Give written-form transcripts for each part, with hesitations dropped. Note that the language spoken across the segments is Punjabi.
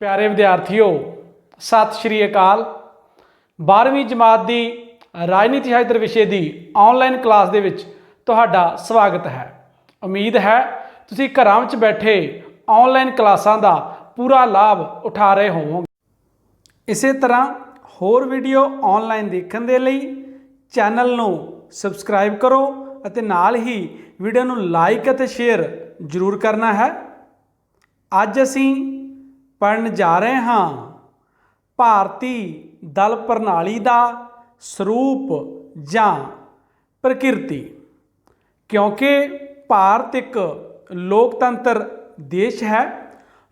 प्यारे विद्यार्थियों, सत श्री अकाल। 12वीं जमात की राजनीति शास्त्र विषय की ऑनलाइन क्लास दे विच तुहाडा स्वागत है। उम्मीद है तुसीं घरां विच बैठे ऑनलाइन क्लासां का पूरा लाभ उठा रहे होवोगे। इस तरह होर वीडियो ऑनलाइन देखने के लिए चैनल नूं सबसक्राइब करो अते नाल ही वीडियो नूं लाइक अते शेयर जरूर करना है। अज असीं पढ़न जा रहे हाँ भारती दल प्रणाली का स्वरूप जां प्रकृति। क्योंकि भारत एक लोकतंत्र देश है।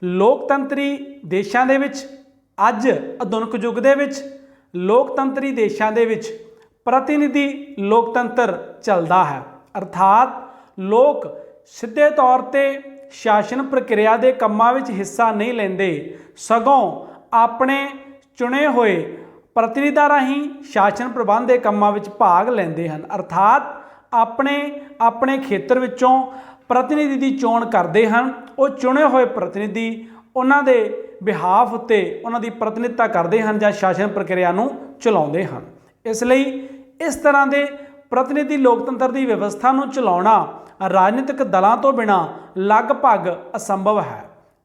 लोकतंत्री देशों के विच अज आधुनिक युग दे विच लोकतंत्री देशों के विच प्रतिनिधि लोकतंत्र चलता है। अर्थात लोग सीधे तौर पर शासन प्रक्रिया के कामों में हिस्सा नहीं लेंदे, सगों अपने चुने हुए प्रतिनिधियों राही शासन प्रबंध के कामों में भाग लेंदे हैं। अर्थात अपने अपने खेत्र विचों प्रतिनिधि की चोण करते हैं। वो चुने हुए प्रतिनिधि उन्होंने बिहाफ उत्ते उन्होंने प्रतिनिधित्व करते हैं या शासन प्रक्रिया नूं चलाउंदे हैं। इसलिए इस तरह के प्रतिनिधि लोकतंत्र की व्यवस्था नूं चलाउणा राजनीतिक दलों तो बिना लगभग असंभव है।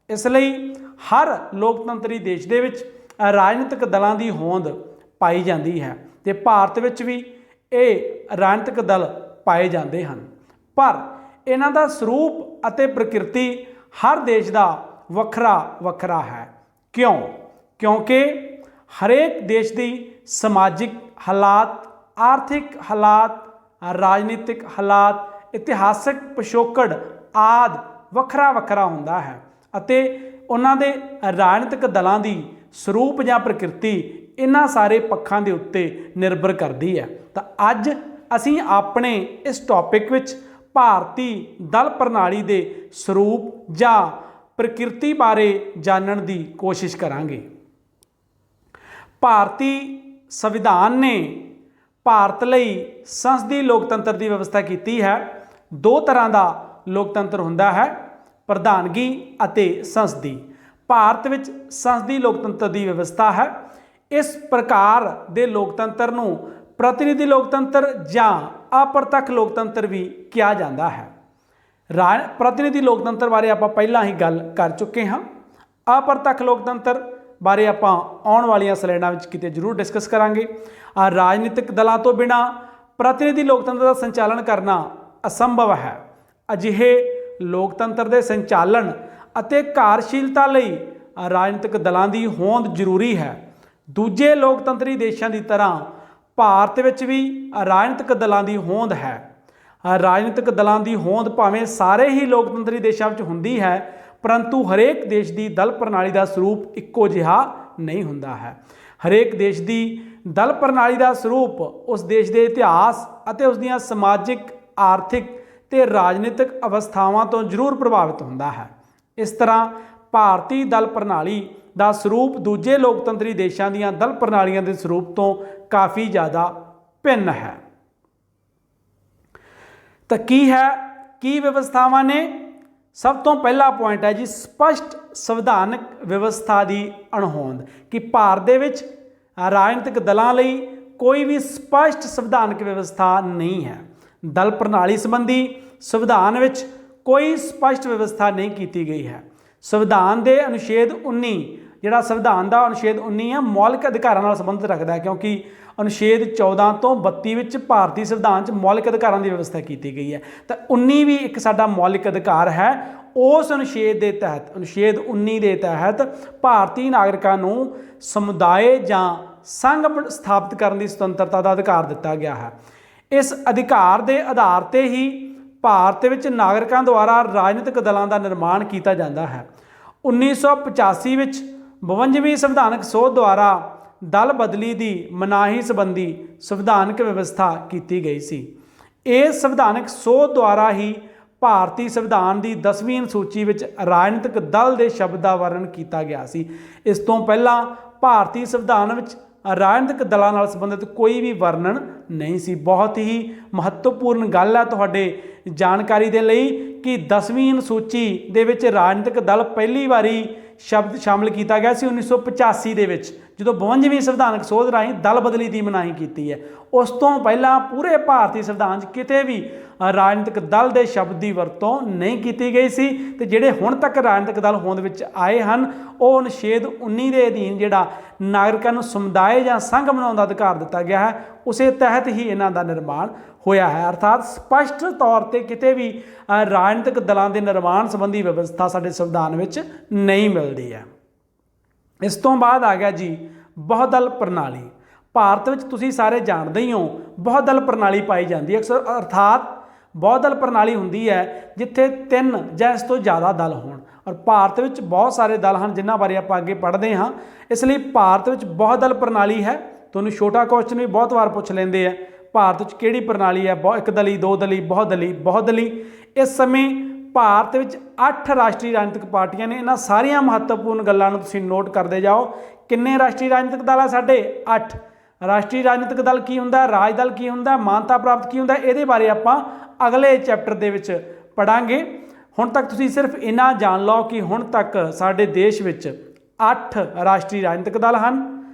इसलिए हर लोकतंत्री देश दे विच राजनीतिक दलों की होंद पाई जाती है ते भारत विच भी ये राजनीतिक दल पाए जाते हैं। पर इन्हां दा स्वरूप अते प्रकृति हर देश का वखरा वखरा है। क्यों? क्योंकि हरेक देश की समाजिक हालात, आर्थिक हालात, राजनीतिक हालात, इतिहासक पिछोकड़ आदि वखरा वखरा होंदा है अते उन्हां दे राजनीतिक दलों की स्वरूप या प्रकृति इन्हां सारे पक्षों के उत्ते निर्भर करती है। तो अज असीं अपने इस टॉपिक विच भारती दल प्रणाली के स्वरूप या प्रकृति बारे जानने की कोशिश करांगे। भारती संविधान ने भारत लई संसदीय लोकतंत्र की व्यवस्था की है। दो तरह का लोकतंत्र हुंदा है, प्रधानगी अते संसदी। भारत विच संसदीय लोकतंत्र की व्यवस्था है। इस प्रकार के लोकतंत्र नूं प्रतिनिधि लोकतंत्र जां अप्रत्यक्ष लोकतंत्र भी कहा जाता है। प्रतिनिधि लोकतंत्र बारे आपां पहलां ही गल कर चुके हाँ। अप्रत्यक्ष लोकतंत्र बारे आपां आउण वालियां स्लाइडां विच किते जरूर डिस्कस करांगे। राजनीतिक दलों तो बिना प्रतिनिधि लोकतंत्र का संचालन करना असंभव है। अजिहे लोकतंत्र के संचालन अते कार्यशीलता लई राजनीतिक दलों की होंद जरूरी है। दूजे लोकतंत्री देशों की तरह भारत विच भी राजनीतिक दलों की होंद है। राजनीतिक दलों की होंद भावें सारे ही लोकतंत्री देशों में हुंदी है, परंतु हरेक देश की दल प्रणाली का स्वरूप इक्को जिहा नहीं हुंदा है। हरेक देश की दल प्रणाली का स्वरूप उस देश के इतिहास अते उसदियां समाजिक, आर्थिक ते राजनीतिक अवस्थावां तो जरूर प्रभावित होंदा है। इस तरह भारतीय दल प्रणाली का स्वरूप दूजे लोकतंत्री देशों दीयां दल प्रणालियों के स्वरूप तो काफ़ी ज़्यादा भिन्न है। तो की व्यवस्थावां ने? सब तो पहला पॉइंट है जी स्पष्ट संविधानक व्यवस्था की अणहोंद कि भारत दे विच राजनीतिक दलों लई कोई भी स्पष्ट संविधानक व्यवस्था नहीं है। दल प्रणाली संबंधी संविधान विच कोई स्पष्ट व्यवस्था नहीं की गई है। संविधान के अनुच्छेद 19 जिहड़ा संविधान का अनुच्छेद 19 है मौलिक अधिकारों नाल संबंध रखता है, क्योंकि अनुच्छेद 14 तो 32 विच भारतीय संविधान च मौलिक अधिकारों की व्यवस्था की गई है। तो 19 भी एक साडा मौलिक अधिकार है। उस अनुच्छेद के तहत अनुच्छेद 19 के तहत भारतीय नागरिकों को समुदाय जां संघ स्थापित करने की स्वतंत्रता का अधिकार दिता गया है। इस अधिकार के आधार पर ही भारत विच नागरिकों द्वारा राजनीतिक दलों का निर्माण किया जाता है। 1985 विच 52वीं संविधानक सोध द्वारा दल बदली की मनाही संबंधी संविधानक व्यवस्था की गई सी। इस संविधानक सोध द्वारा ही भारतीय संविधान की 10वीं अनुसूची विच राजनीतिक दल के शब्द का वर्णन किया गया सी। इस तो पहला भारतीय संविधान विच राजनीतिक दलों नाल संबंधित कोई भी वर्णन नहीं सी। बहुत ही महत्वपूर्ण गल है तुहाडे जानकारी दे लई कि 10वीं अनुसूची दे विच राजनीतिक दल पहली बारी ਸ਼ਬਦ ਸ਼ਾਮਲ ਕੀਤਾ ਗਿਆ ਸੀ 1985 ਦੇ ਵਿੱਚ, ਜਦੋਂ 52ਵੀਂ ਸੰਵਿਧਾਨਕ ਸੋਧ ਰਾਹੀਂ ਦਲ ਬਦਲੀ ਦੀ ਮਨਾਹੀ ਕੀਤੀ ਹੈ। ਉਸ ਤੋਂ ਪਹਿਲਾਂ ਪੂਰੇ ਭਾਰਤੀ ਸੰਵਿਧਾਨ 'ਚ ਕਿਤੇ ਵੀ ਰਾਜਨੀਤਿਕ ਦਲ ਦੇ ਸ਼ਬਦ ਦੀ ਵਰਤੋਂ ਨਹੀਂ ਕੀਤੀ ਗਈ ਸੀ। ਤੇ ਜਿਹੜੇ ਹੁਣ ਤੱਕ ਰਾਜਨੀਤਿਕ ਦਲ ਹੋਂਦ ਵਿੱਚ ਆਏ ਹਨ, ਉਹ ਅਨੁਛੇਦ 19 ਦੇ ਅਧੀਨ ਜਿਹੜਾ ਨਾਗਰਿਕਾਂ ਨੂੰ ਸਮੁਦਾਇ ਜਾਂ ਸੰਘ ਬਣਾਉਣ ਦਾ ਅਧਿਕਾਰ ਦਿੱਤਾ ਗਿਆ ਹੈ, ਉਸੇ ਤਹਿਤ ਹੀ ਇਹਨਾਂ ਦਾ ਨਿਰਮਾਣ ਹੋਇਆ ਹੈ। ਅਰਥਾਤ ਸਪਸ਼ਟ ਤੌਰ ਤੇ ਕਿਤੇ ਵੀ ਰਾਜਨੀਤਿਕ ਦਲਾਂ ਦੇ ਨਿਰਮਾਣ ਸੰਬੰਧੀ ਵਿਵਸਥਾ ਸਾਡੇ ਸੰਵਿਧਾਨ ਵਿੱਚ ਨਹੀਂ ਮਿਲਦੀ ਹੈ। ਇਸ ਤੋਂ ਬਾਅਦ ਆ ਗਿਆ ਜੀ ਬਹੁਦਲ ਪ੍ਰਣਾਲੀ। ਭਾਰਤ ਵਿੱਚ ਤੁਸੀਂ ਸਾਰੇ ਜਾਣਦੇ ਹੀ ਹੋ ਬਹੁਦਲ ਪ੍ਰਣਾਲੀ ਪਾਈ ਜਾਂਦੀ ਹੈ ਅਕਸਰ। ਅਰਥਾਤ ਬਹੁਦਲ ਪ੍ਰਣਾਲੀ ਹੁੰਦੀ ਹੈ ਜਿੱਥੇ 3 ਜਾਂ ਇਸ ਤੋਂ ਜ਼ਿਆਦਾ ਦਲ ਹੋਣ, ਔਰ ਭਾਰਤ ਵਿੱਚ ਬਹੁਤ ਸਾਰੇ ਦਲ ਹਨ ਜਿਨ੍ਹਾਂ ਬਾਰੇ ਆਪਾਂ ਅੱਗੇ ਪੜ੍ਹਦੇ ਹਾਂ। ਇਸ ਲਈ ਭਾਰਤ ਵਿੱਚ ਬਹੁਦਲ ਪ੍ਰਣਾਲੀ ਹੈ। ਤੁਹਾਨੂੰ ਛੋਟਾ ਕੁਐਸਚਨ ਵੀ ਬਹੁਤ ਵਾਰ ਪੁੱਛ ਲੈਂਦੇ ਆ, ਭਾਰਤ ਵਿੱਚ ਕਿਹੜੀ ਪ੍ਰਣਾਲੀ ਹੈ, ਇੱਕ ਦਲੀ, ਦੋ ਦਲੀ, ਬਹੁਦਲੀ, ਬਹੁਦਲੀ। ਇਸ ਸਮੇਂ ਭਾਰਤ ਵਿੱਚ 8 ਰਾਸ਼ਟਰੀ ਰਾਜਨੀਤਿਕ ਪਾਰਟੀਆਂ ਨੇ। ਇਹਨਾਂ ਸਾਰੀਆਂ ਮਹੱਤਵਪੂਰਨ ਗੱਲਾਂ ਨੂੰ ਤੁਸੀਂ ਨੋਟ ਕਰਦੇ ਜਾਓ। ਕਿੰਨੇ ਰਾਸ਼ਟਰੀ ਰਾਜਨੀਤਿਕ ਦਲ ਆ ਸਾਡੇ? 8 ਰਾਸ਼ਟਰੀ ਰਾਜਨੀਤਿਕ ਦਲ ਕੀ ਹੁੰਦਾ, ਰਾਜ ਦਲ ਕੀ ਹੁੰਦਾ, ਮਾਨਤਾ ਪ੍ਰਾਪਤ ਕੀ ਹੁੰਦਾ, ਇਹਦੇ ਬਾਰੇ ਆਪਾਂ ਅਗਲੇ ਚੈਪਟਰ ਦੇ ਵਿੱਚ ਪੜਾਂਗੇ। ਹੁਣ ਤੱਕ ਤੁਸੀਂ ਸਿਰਫ ਇੰਨਾ ਜਾਣ ਲਓ ਕਿ ਹੁਣ ਤੱਕ ਸਾਡੇ ਦੇਸ਼ ਵਿੱਚ 8 ਰਾਸ਼ਟਰੀ ਰਾਜਨੀਤਿਕ ਦਲ ਹਨ,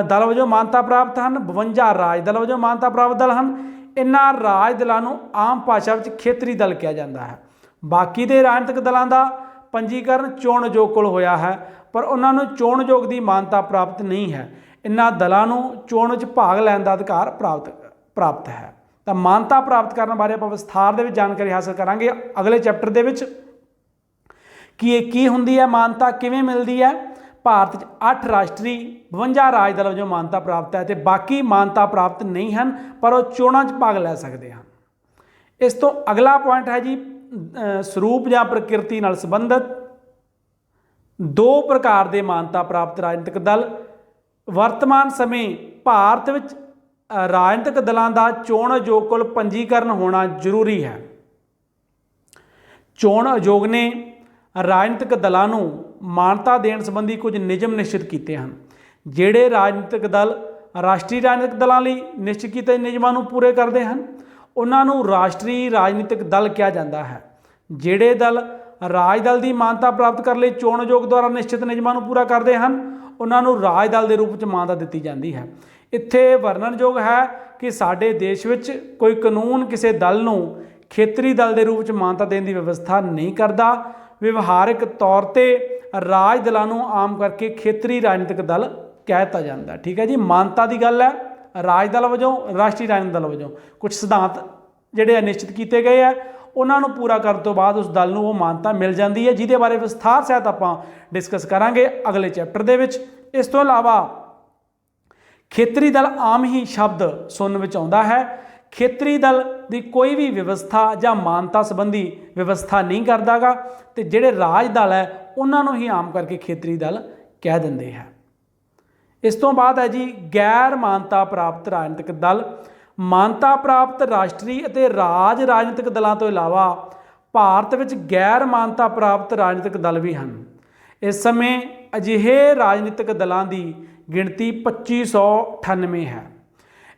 ਦਲ ਵਜੋਂ ਮਾਨਤਾ ਪ੍ਰਾਪਤ ਹਨ। 52 ਰਾਜ ਦਲ ਵਜੋਂ ਮਾਨਤਾ ਪ੍ਰਾਪਤ ਦਲ ਹਨ। ਇਹਨਾਂ ਰਾਜ ਦਲਾਂ ਨੂੰ ਆਮ ਭਾਸ਼ਾ ਵਿੱਚ ਖੇਤਰੀ ਦਲ ਕਿਹਾ ਜਾਂਦਾ ਹੈ। ਬਾਕੀ ਦੇ ਰਾਜਨੀਤਿਕ ਦਲਾਂ ਦਾ ਪੰਜੀਕਰਨ ਚੋਣ ਆਯੋਗ ਕੋਲ ਹੋਇਆ ਹੈ, ਪਰ ਉਹਨਾਂ ਨੂੰ ਚੋਣ ਆਯੋਗ ਦੀ ਮਾਨਤਾ ਪ੍ਰਾਪਤ ਨਹੀਂ ਹੈ। ਇਹਨਾਂ ਦਲਾਂ ਨੂੰ ਚੋਣ ਵਿੱਚ ਭਾਗ ਲੈਣ ਦਾ ਅਧਿਕਾਰ ਪ੍ਰਾਪਤ ਹੈ। ਤਾਂ ਮਾਨਤਾ ਪ੍ਰਾਪਤ ਕਰਨ ਬਾਰੇ ਆਪਾਂ ਵਿਸਥਾਰ ਦੇ ਵਿੱਚ ਜਾਣਕਾਰੀ ਹਾਸਲ ਕਰਾਂਗੇ ਅਗਲੇ ਚੈਪਟਰ ਦੇ ਵਿੱਚ ਕਿ ਇਹ ਕੀ ਹੁੰਦੀ ਹੈ, ਮਾਨਤਾ ਕਿਵੇਂ ਮਿਲਦੀ ਹੈ। ਭਾਰਤ 'ਚ 8 ਰਾਸ਼ਟਰੀ 52 ਰਾਜ ਦਲ ਵਜੋਂ ਮਾਨਤਾ ਪ੍ਰਾਪਤ ਹੈ, ਅਤੇ ਬਾਕੀ ਮਾਨਤਾ ਪ੍ਰਾਪਤ ਨਹੀਂ ਹਨ, ਪਰ ਉਹ ਚੋਣਾਂ 'ਚ ਭਾਗ ਲੈ ਸਕਦੇ ਹਨ। ਇਸ ਤੋਂ ਅਗਲਾ ਪੁਆਇੰਟ ਹੈ ਜੀ ਸਰੂਪ ਜਾਂ ਪ੍ਰਕਿਰਤੀ ਨਾਲ ਸੰਬੰਧਿਤ 2 ਪ੍ਰਕਾਰ ਦੇ ਮਾਨਤਾ ਪ੍ਰਾਪਤ ਰਾਜਨੀਤਿਕ ਦਲ। ਵਰਤਮਾਨ ਸਮੇਂ ਭਾਰਤ ਵਿੱਚ ਰਾਜਨੀਤਿਕ ਦਲਾਂ ਦਾ ਚੋਣ ਆਯੋਗ ਕੋਲ ਪੰਜੀਕਰਨ ਹੋਣਾ ਜ਼ਰੂਰੀ ਹੈ। ਚੋਣ ਆਯੋਗ ਨੇ ਰਾਜਨੀਤਿਕ ਦਲਾਂ ਨੂੰ ਮਾਨਤਾ ਦੇਣ ਸੰਬੰਧੀ ਕੁਝ ਨਿਯਮ ਨਿਸ਼ਚਿਤ ਕੀਤੇ ਹਨ। ਜਿਹੜੇ ਰਾਜਨੀਤਿਕ ਦਲ ਰਾਸ਼ਟਰੀ ਰਾਜਨੀਤਿਕ ਦਲਾਂ ਲਈ ਨਿਸ਼ਚਿਤ ਕੀਤੇ ਨਿਯਮਾਂ ਨੂੰ ਪੂਰੇ ਕਰਦੇ ਹਨ, ਉਹਨਾਂ ਨੂੰ ਰਾਸ਼ਟਰੀ ਰਾਜਨੀਤਿਕ ਦਲ ਕਿਹਾ ਜਾਂਦਾ ਹੈ। ਜਿਹੜੇ ਦਲ ਰਾਜ ਦਲ ਦੀ ਮਾਨਤਾ ਪ੍ਰਾਪਤ ਕਰਨ ਲਈ ਚੋਣ ਆਯੋਗ ਦੁਆਰਾ ਨਿਸ਼ਚਿਤ ਨਿਯਮਾਂ ਨੂੰ ਪੂਰਾ ਕਰਦੇ ਹਨ, ਉਹਨਾਂ ਨੂੰ ਰਾਜ ਦਲ ਦੇ ਰੂਪ ਵਿੱਚ ਮਾਨਤਾ ਦਿੱਤੀ ਜਾਂਦੀ ਹੈ। ਇੱਥੇ ਵਰਣਨਯੋਗ ਹੈ ਕਿ ਸਾਡੇ ਦੇਸ਼ ਵਿੱਚ ਕੋਈ ਕਾਨੂੰਨ ਕਿਸੇ ਦਲ ਨੂੰ ਖੇਤਰੀ ਦਲ ਦੇ ਰੂਪ ਵਿੱਚ ਮਾਨਤਾ ਦੇਣ ਦੀ ਵਿਵਸਥਾ ਨਹੀਂ ਕਰਦਾ। ਵਿਵਹਾਰਿਕ ਤੌਰ ਤੇ ਰਾਜ ਦਲਾਂ ਨੂੰ ਆਮ ਕਰਕੇ ਖੇਤਰੀ ਰਾਜਨੀਤਿਕ ਦਲ ਕਹਿ ਦਿੱਤਾ ਜਾਂਦਾ। ਠੀਕ ਹੈ ਜੀ, ਮਾਨਤਾ ਦੀ ਗੱਲ ਹੈ। ਰਾਜ ਦਲ ਵਜੋਂ, ਰਾਸ਼ਟਰੀ ਰਾਜਨੀਤਿਕ ਦਲ ਵਜੋਂ ਕੁਝ ਸਿਧਾਂਤ ਜਿਹੜੇ ਆ ਨਿਸ਼ਚਿਤ ਕੀਤੇ ਗਏ ਆ, ਉਹਨਾਂ ਨੂੰ ਪੂਰਾ ਕਰਨ ਤੋਂ ਬਾਅਦ ਉਸ ਦਲ ਨੂੰ ਉਹ ਮਾਨਤਾ ਮਿਲ ਜਾਂਦੀ ਹੈ, ਜਿਹਦੇ ਬਾਰੇ ਵਿਸਥਾਰ ਸਹਿਤ ਆਪਾਂ ਡਿਸਕਸ ਕਰਾਂਗੇ ਅਗਲੇ ਚੈਪਟਰ ਦੇ ਵਿੱਚ। ਇਸ ਤੋਂ ਇਲਾਵਾ ਖੇਤਰੀ ਦਲ ਆਮ ਹੀ ਸ਼ਬਦ ਸੁਣਨ ਵਿੱਚ ਆਉਂਦਾ ਹੈ। ਖੇਤਰੀ ਦਲ ਦੀ ਕੋਈ ਵੀ ਵਿਵਸਥਾ ਜਾਂ ਮਾਨਤਾ ਸੰਬੰਧੀ ਵਿਵਸਥਾ ਨਹੀਂ ਕਰਦਾ ਗਾ, ਤੇ ਜਿਹੜੇ ਰਾਜ ਦਲ ਹੈ ਉਹਨਾਂ ਨੂੰ ਹੀ ਆਮ ਕਰਕੇ ਖੇਤਰੀ ਦਲ ਕਹਿ ਦਿੰਦੇ ਹੈ। ਇਸ ਤੋਂ ਬਾਅਦ ਹੈ ਜੀ ਗੈਰ ਮਾਨਤਾ ਪ੍ਰਾਪਤ ਰਾਜਨੀਤਿਕ ਦਲ। ਮਾਨਤਾ ਪ੍ਰਾਪਤ ਰਾਸ਼ਟਰੀ ਅਤੇ ਰਾਜ ਰਾਜਨੀਤਿਕ ਦਲਾਂ ਤੋਂ ਇਲਾਵਾ ਭਾਰਤ ਵਿੱਚ ਗੈਰ ਮਾਨਤਾ ਪ੍ਰਾਪਤ ਰਾਜਨੀਤਿਕ ਦਲ ਵੀ ਹਨ। ਇਸ ਸਮੇਂ ਅਜਿਹੇ ਰਾਜਨੀਤਿਕ ਦਲਾਂ ਦੀ ਗਿਣਤੀ 2598 ਹੈ।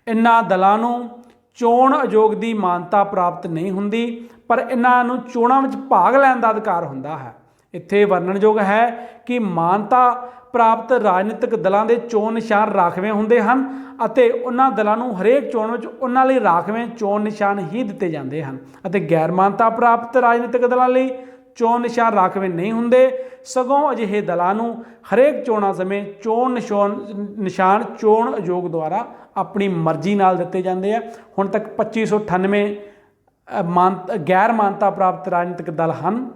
ਇਹਨਾਂ ਦਲਾਂ ਨੂੰ ਚੋਣ ਆਯੋਗ ਦੀ ਮਾਨਤਾ ਪ੍ਰਾਪਤ ਨਹੀਂ ਹੁੰਦੀ, ਪਰ ਇਹਨਾਂ ਨੂੰ ਚੋਣਾਂ ਵਿੱਚ ਭਾਗ ਲੈਣ ਦਾ ਅਧਿਕਾਰ ਹੁੰਦਾ ਹੈ। ਇੱਥੇ ਵਰਣਨਯੋਗ ਹੈ ਕਿ ਮਾਨਤਾ ਪ੍ਰਾਪਤ ਰਾਜਨੀਤਿਕ ਦਲਾਂ ਦੇ ਚੋਣ ਨਿਸ਼ਾਨ ਰਾਖਵੇਂ ਹੁੰਦੇ ਹਨ, ਅਤੇ ਉਹਨਾਂ ਦਲਾਂ ਨੂੰ ਹਰੇਕ ਚੋਣ ਵਿੱਚ ਉਹਨਾਂ ਲਈ ਰਾਖਵੇਂ ਚੋਣ ਨਿਸ਼ਾਨ ਹੀ ਦਿੱਤੇ ਜਾਂਦੇ ਹਨ। ਅਤੇ ਗੈਰ ਮਾਨਤਾ ਪ੍ਰਾਪਤ ਰਾਜਨੀਤਿਕ ਦਲਾਂ ਲਈ ਚੋਣ ਨਿਸ਼ਾਨ ਰਾਖਵੇਂ ਨਹੀਂ ਹੁੰਦੇ, ਸਗੋਂ ਅਜਿਹੇ ਦਲਾਂ ਨੂੰ ਹਰੇਕ ਚੋਣਾਂ ਸਮੇਂ ਚੋਣ ਨਿਸ਼ਾਨ ਚੋਣ ਆਯੋਗ ਦੁਆਰਾ ਆਪਣੀ ਮਰਜ਼ੀ ਨਾਲ ਦਿੱਤੇ ਜਾਂਦੇ ਆ। ਹੁਣ ਤੱਕ 2598 ਗੈਰ ਮਾਨਤਾ ਪ੍ਰਾਪਤ ਰਾਜਨੀਤਿਕ ਦਲ ਹਨ।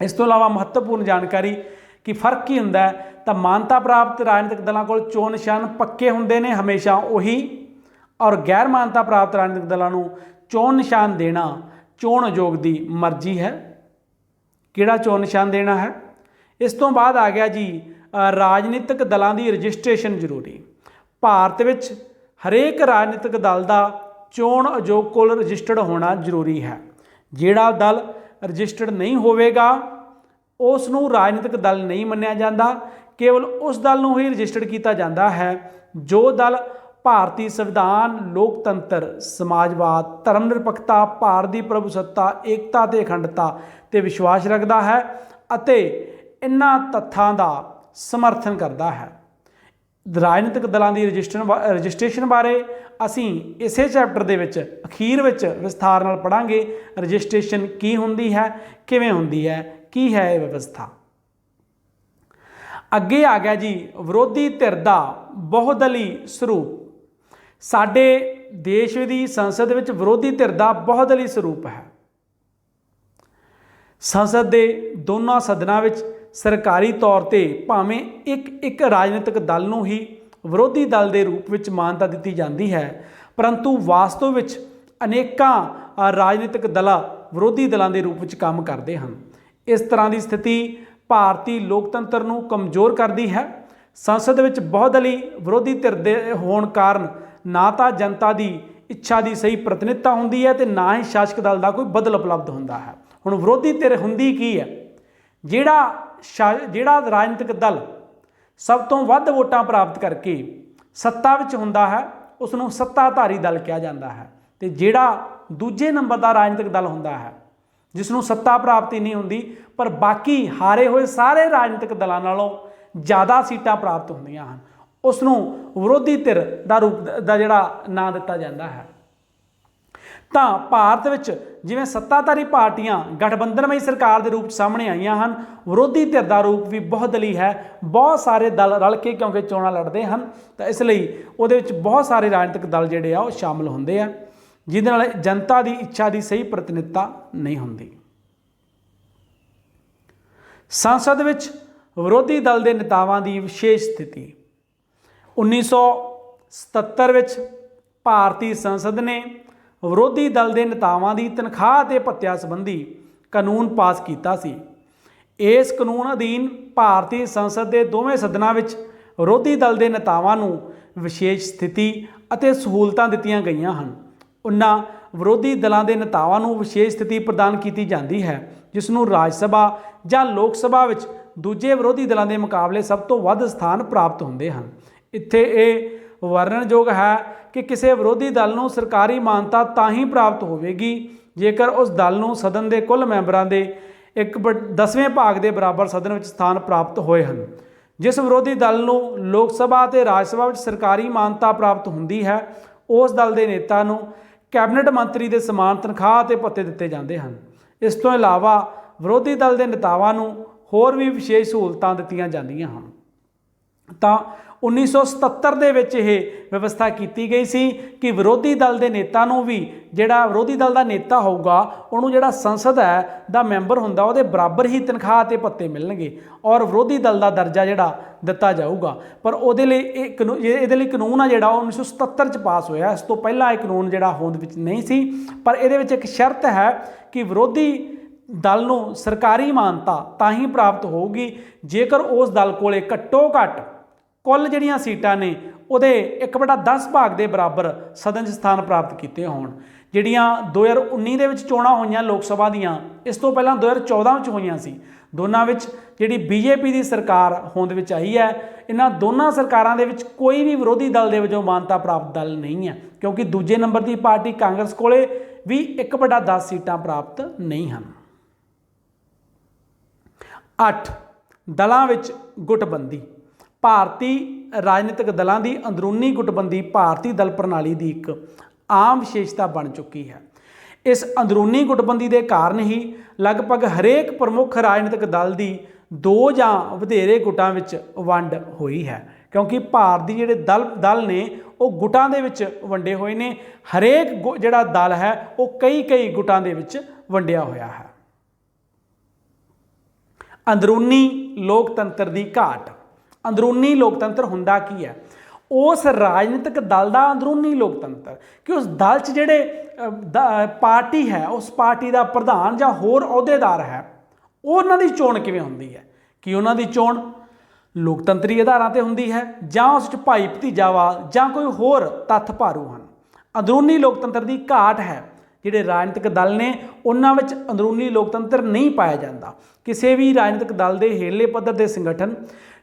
ਇਸ ਤੋਂ ਇਲਾਵਾ ਮਹੱਤਵਪੂਰਨ ਜਾਣਕਾਰੀ ਕਿ ਫਰਕ ਕੀ ਹੁੰਦਾ ਹੈ, ਤਾਂ ਮਾਨਤਾ ਪ੍ਰਾਪਤ ਰਾਜਨੀਤਿਕ ਦਲਾਂ ਕੋਲ ਚੋਣ ਨਿਸ਼ਾਨ ਪੱਕੇ ਹੁੰਦੇ ਨੇ ਹਮੇਸ਼ਾ ਉਹੀ, ਔਰ ਗੈਰ ਮਾਨਤਾ ਪ੍ਰਾਪਤ ਰਾਜਨੀਤਿਕ ਦਲਾਂ ਨੂੰ ਚੋਣ ਨਿਸ਼ਾਨ ਦੇਣਾ ਚੋਣ ਆਯੋਗ ਦੀ ਮਰਜ਼ੀ ਹੈ, ਕਿਹੜਾ ਚੋਣ ਨਿਸ਼ਾਨ ਦੇਣਾ ਹੈ। ਇਸ ਤੋਂ ਬਾਅਦ ਆ ਗਿਆ ਜੀ ਰਾਜਨੀਤਿਕ ਦਲਾਂ ਦੀ ਰਜਿਸਟ੍ਰੇਸ਼ਨ ਜ਼ਰੂਰੀ। ਭਾਰਤ ਵਿੱਚ ਹਰੇਕ ਰਾਜਨੀਤਿਕ ਦਲ ਦਾ ਚੋਣ ਆਯੋਗ ਕੋਲ ਰਜਿਸਟਰਡ ਹੋਣਾ ਜ਼ਰੂਰੀ ਹੈ। ਜਿਹੜਾ ਦਲ ਰਜਿਸਟਰਡ ਨਹੀਂ ਹੋਵੇਗਾ ਉਸ ਨੂੰ ਰਾਜਨੀਤਿਕ ਦਲ ਨਹੀਂ ਮੰਨਿਆ ਜਾਂਦਾ। ਕੇਵਲ ਉਸ ਦਲ ਨੂੰ ਹੀ ਰਜਿਸਟਰਡ ਕੀਤਾ ਜਾਂਦਾ ਹੈ ਜੋ ਦਲ ਭਾਰਤੀ ਸੰਵਿਧਾਨ, ਲੋਕਤੰਤਰ, ਸਮਾਜਵਾਦ, ਧਰਮ ਨਿਰਪੱਖਤਾ, ਭਾਰਤ ਦੀ ਪ੍ਰਭੂਸੱਤਾ, ਏਕਤਾ ਤੇ ਅਖੰਡਤਾ ਤੇ ਵਿਸ਼ਵਾਸ ਰੱਖਦਾ ਹੈ, ਅਤੇ इन्हां तत्थां दा समर्थन करता है। राजनीतिक दलों की रजिस्ट्रेशन बारे असीं इसे चैप्टर दे विच अखीर विच विस्तार नाल पढ़ांगे। रजिस्ट्रेशन की हुंदी है, किवें हुंदी है, की है ये व्यवस्था। अगे आ गया जी विरोधी धिर दा बहुदली स्वरूप। साडे देश की संसद विच विरोधी धिर दा बहुदली स्वरूप है। संसद के दोनों सदनां विच सरकारी तौर पर भावें एक राजनीतिक दल नूं ही विरोधी दल के रूप में मानता दी जाती है, परंतु वास्तव में अनेकां राजनीतिक दल विरोधी दलों के रूप में काम करते हैं। इस तरह की स्थिति भारतीय लोकतंत्र नूं कमज़ोर करती है। संसद में बहुदली विरोधी धिर दे होण कारण ना तो जनता की इच्छा की सही प्रतिनिधित्व होंदी है, तो ना ही शासक दल का कोई बदल उपलब्ध होंदा है। हुण विरोधी धिर हुंदी की है, जिहड़ा राजनीतिक दल सब तो वध वोटां प्राप्त करके सत्ता विच हुंदा है उसनूं सत्ताधारी दल कहा जाता है, तो जिहड़ा दूजे नंबर का राजनीतिक दल हुंदा है जिसनूं सत्ता प्राप्ति नहीं हुंदी पर बाकी हारे हुए सारे राजनीतिक दलों नालों ज़्यादा सीटां प्राप्त होंदियां हन, उसनूं विरोधी धिर दा रूप दा जिहड़ा नां दिता जाता है। तो भारत विच जिवें सत्ताधारी पार्टियां गठबंधनमई सरकार के रूप सामने आईयां हन, विरोधी धिर दा रूप भी बहुदली है। बहुत सारे दल रल के क्योंकि चोणां लड़ते हैं, तो इसलिए उहदे विच बहुत सारे राजनीतिक दल जिहड़े आ शामिल होंदे आ, जिहदे नाल जनता की इच्छा की सही प्रतिनिधित्व नहीं होंदी। संसद विच विरोधी दल के नेतावां की विशेष स्थिति। 1977 विच भारतीय संसद ने विरोधी दल के नेतावां की तनख्वाह ते भत्तिया संबंधी कानून पास किया सी। इस कानून अधीन भारतीय संसद के दोवें सदनां विच विरोधी दल के नेतावां नूं विशेष स्थिति अते सहूलतां दित्तियां गईयां हन। उन्हां विरोधी दलों के नेतावां नूं विशेष स्थिति प्रदान की जाती है जिसनूं राज सभा जां लोक सभा विच दूजे विरोधी दलों के मुकाबले सब तो वध स्थान प्राप्त होंदे हन। इत्थे यह वर्णनयोग है कि किसी विरोधी दल नूं सरकारी मानता तां ही प्राप्त होवेगी जेकर उस दल नूं सदन के कुल मैंबरां दे 1/10वें भाग के बराबर सदन में स्थान प्राप्त होए हन। जिस विरोधी दल नूं लोक सभा ते राज सभा में सरकारी मानता प्राप्त होंदी है उस दल के नेता नूं कैबिनेट मंत्री के समान तनख्वाह ते भत्ते दिते जाते हैं। इस तो इलावा विरोधी दल के नेतावां नूं होर भी विशेष सहूलतां दित्तियां जांदियां हन। तो 1977 दे विच यह व्यवस्था की गई सी कि विरोधी दल के नेता नूं भी जिहड़ा विरोधी दल का नेता होगा उन्होंने जिहड़ा संसद है दा मैंबर हुंदा उहदे बराबर ही तनख्वाह ते भत्ते मिलणगे और विरोधी दल का दर्जा जिहड़ा दिता जाऊगा। पर उहदे लई इहदे लई कानून आ जिहड़ा 1977 च पास होया। इस तो पहला यह कानून जिहड़ा होंद विच नहीं सी, पर इहदे विच एक शर्त है कि विरोधी दल नूं सरकारी मानता तां ही प्राप्त होगी जेकर उस दल कोले घट्टो घट्ट कुल जिहड़ियां सीटां ने उहदे 1/10 भाग के बराबर सदन 'च स्थान प्राप्त किए होण। जिहड़ियां 2019 दे विच चोणां होईयां लोक सभा दीयां, इस तो पहलां 2014 में होईयां सी। दोनां विच जिहड़ी बीजेपी की सरकार होंद विच आई है, इन्हां दोनां सरकारां दे विच कोई भी विरोधी दल दे वजों मानता प्राप्त दल नहीं है, क्योंकि दूजे नंबर की पार्टी कांग्रेस कोले भी 1/10 सीटां प्राप्त नहीं हैं। 8 दलों विच गुटबंदी। भारतीय राजनीतिक दलों की अंदरूनी गुटबंदी भारतीय दल प्रणाली की एक आम विशेषता बन चुकी है। इस अंदरूनी गुटबंदी के कारण ही लगभग हरेक प्रमुख राजनीतिक दल की 2 या वधेरे गुटां विच वंड हुई है, क्योंकि भारत के जिहड़े दल ने वो गुटां दे विच वंडे हुए ने। हरेक जिहड़ा दल है वो कई गुटां दे विच वंडिया होया है। अंदरूनी लोकतंत्र की घाट। अंदरूनी लोकतंत्र हुंदा की है? उस राजनीतिक दल का अंदरूनी लोकतंत्र कि उस दल च जिहड़े पार्टी है उस पार्टी का प्रधान या होर अहुदेदार है उन्हां दी चोण किवें हुंदी है, कि उन्हां दी चोण लोकतंत्री आधारां ते हुंदी है जां उस च भाई भतीजावाद जां कोई होर तत्थ भारू हन। अंदरूनी लोकतंत्र की घाट है। जिहड़े राजनीतिक दल ने उन्हां विच अंदरूनी लोकतंत्र नहीं पाया जाता। किसी भी राजनीतिक दल के हेरले पद्धर के संगठन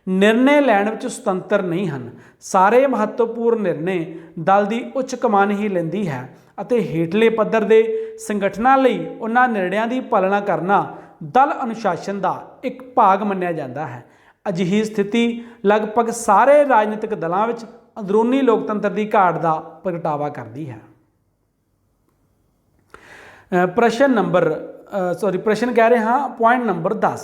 निर्णय लैण विच सुतंत्र नहीं हैं। सारे महत्वपूर्ण निर्णय दल की उच्च कमान ही लैंदी है अते हेठले पद्धर के संगठनां लई उन्हां निर्णयां की पालना करना ਦਲ ਅਨੁਸ਼ਾਸਨ ਦਾ ਇੱਕ ਭਾਗ ਮੰਨਿਆ ਜਾਂਦਾ ਹੈ। ਅਜਿਹੀ ਸਥਿਤੀ ਲਗਭਗ ਸਾਰੇ ਰਾਜਨੀਤਿਕ ਦਲਾਂ ਵਿੱਚ ਅੰਦਰੂਨੀ ਲੋਕਤੰਤਰ ਦੀ ਘਾਟ ਦਾ ਪ੍ਰਗਟਾਵਾ ਕਰਦੀ ਹੈ। ਪ੍ਰਸ਼ਨ ਕਹਿ ਰਹੇ ਹਾਂ ਪੁਆਇੰਟ ਨੰਬਰ 10,